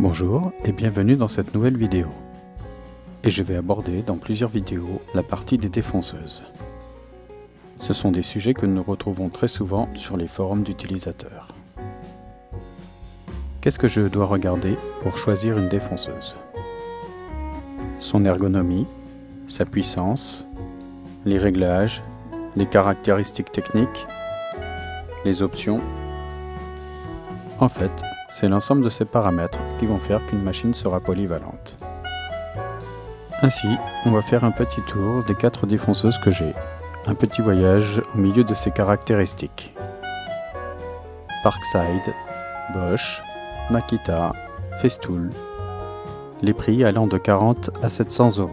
Bonjour et bienvenue dans cette nouvelle vidéo. Et je vais aborder dans plusieurs vidéos la partie des défonceuses. Ce sont des sujets que nous retrouvons très souvent sur les forums d'utilisateurs. Qu'est-ce que je dois regarder pour choisir une défonceuse? Son ergonomie, sa puissance, les réglages, les caractéristiques techniques, les options. En fait, c'est l'ensemble de ces paramètres qui vont faire qu'une machine sera polyvalente. Ainsi, on va faire un petit tour des 4 défonceuses que j'ai, un petit voyage au milieu de ces caractéristiques. Parkside, Bosch, Makita, Festool, les prix allant de 40 à 700 €.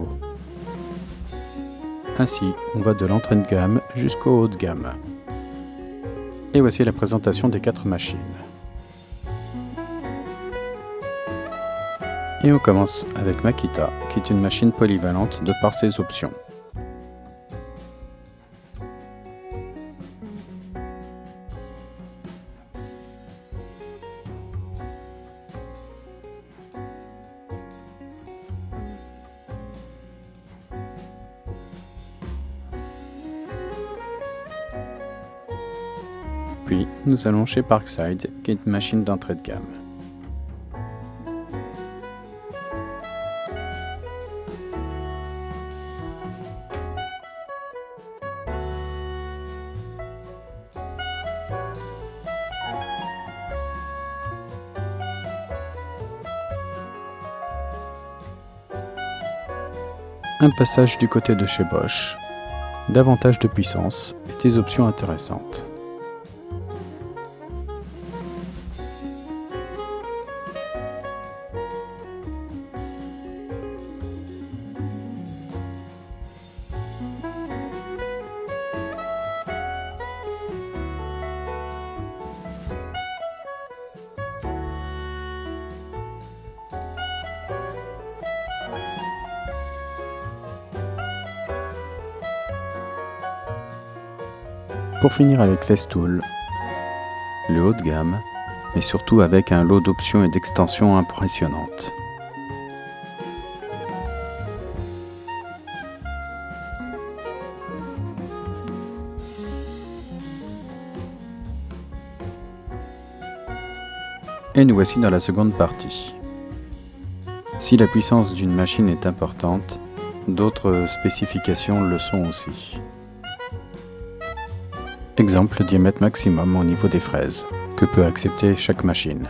Ainsi, on va de l'entrée de gamme jusqu'au haut de gamme. Et voici la présentation des 4 machines. Et on commence avec Makita, qui est une machine polyvalente de par ses options. Puis, nous allons chez Parkside, qui est une machine d'entrée de gamme. Un passage du côté de chez Bosch, davantage de puissance et des options intéressantes. Pour finir avec Festool, le haut de gamme, mais surtout avec un lot d'options et d'extensions impressionnantes. Et nous voici dans la seconde partie. Si la puissance d'une machine est importante, d'autres spécifications le sont aussi. Exemple, le diamètre maximum au niveau des fraises, que peut accepter chaque machine.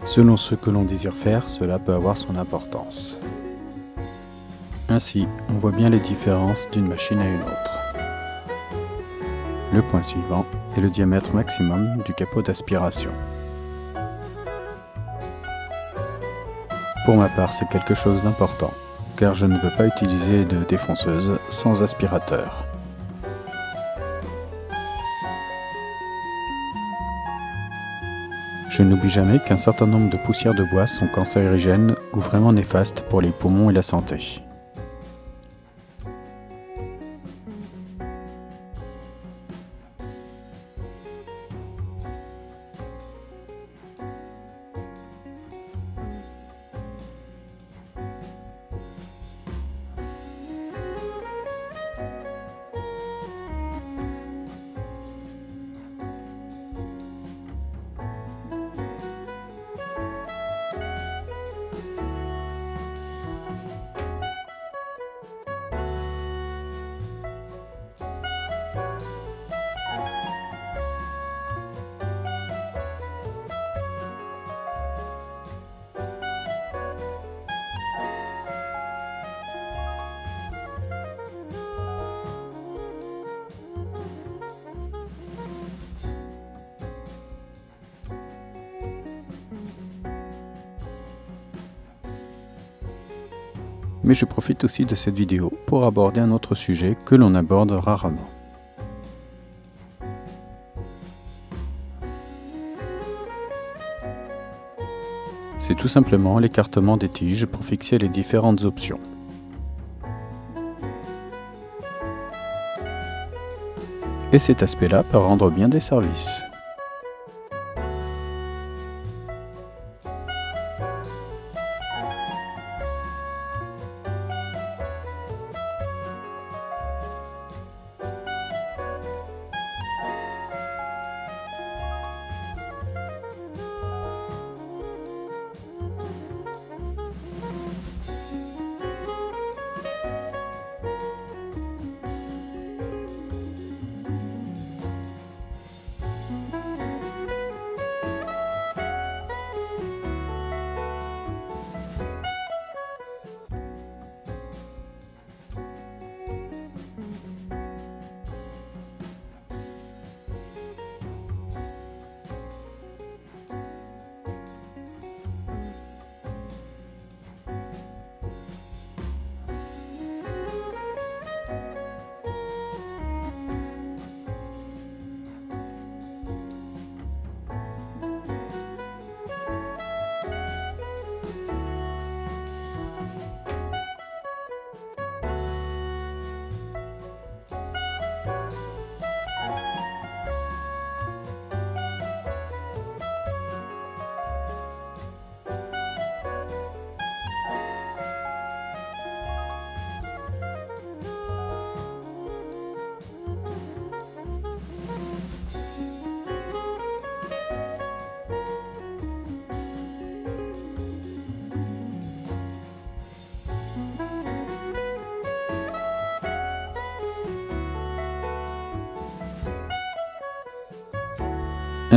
Selon ce que l'on désire faire, cela peut avoir son importance. Ainsi, on voit bien les différences d'une machine à une autre. Le point suivant est le diamètre maximum du capot d'aspiration. Pour ma part, c'est quelque chose d'important, car je ne veux pas utiliser de défonceuse sans aspirateur. Je n'oublie jamais qu'un certain nombre de poussières de bois sont cancérigènes ou vraiment néfastes pour les poumons et la santé. Mais je profite aussi de cette vidéo pour aborder un autre sujet que l'on aborde rarement. C'est tout simplement l'écartement des tiges pour fixer les différentes options. Et cet aspect-là peut rendre bien des services.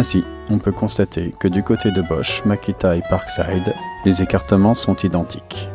Ainsi, on peut constater que du côté de Bosch, Makita et Parkside, les écartements sont identiques.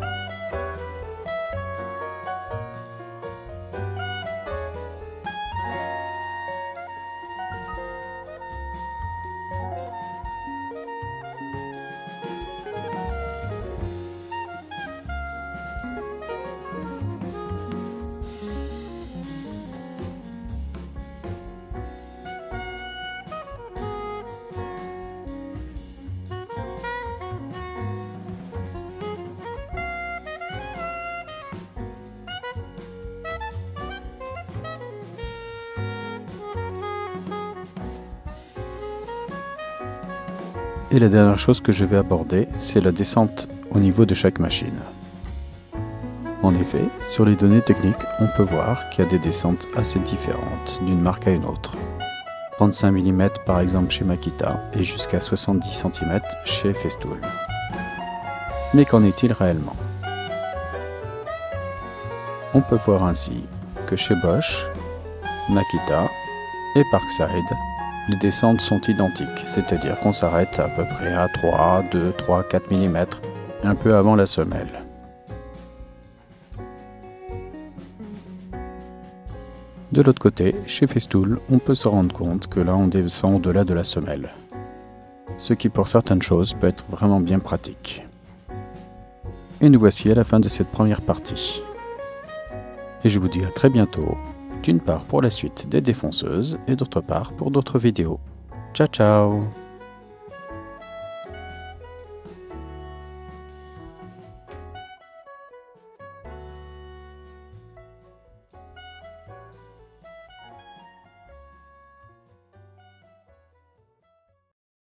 Et la dernière chose que je vais aborder, c'est la descente au niveau de chaque machine. En effet, sur les données techniques, on peut voir qu'il y a des descentes assez différentes d'une marque à une autre. 35 mm par exemple chez Makita et jusqu'à 70 cm chez Festool. Mais qu'en est-il réellement? On peut voir ainsi que chez Bosch, Makita et Parkside, les descentes sont identiques, c'est-à-dire qu'on s'arrête à peu près à 3, 2, 3, 4 mm, un peu avant la semelle. De l'autre côté, chez Festool, on peut se rendre compte que là on descend au-delà de la semelle, ce qui pour certaines choses peut être vraiment bien pratique. Et nous voici à la fin de cette première partie. Et je vous dis à très bientôt. D'une part pour la suite des défonceuses et d'autre part pour d'autres vidéos. Ciao ciao!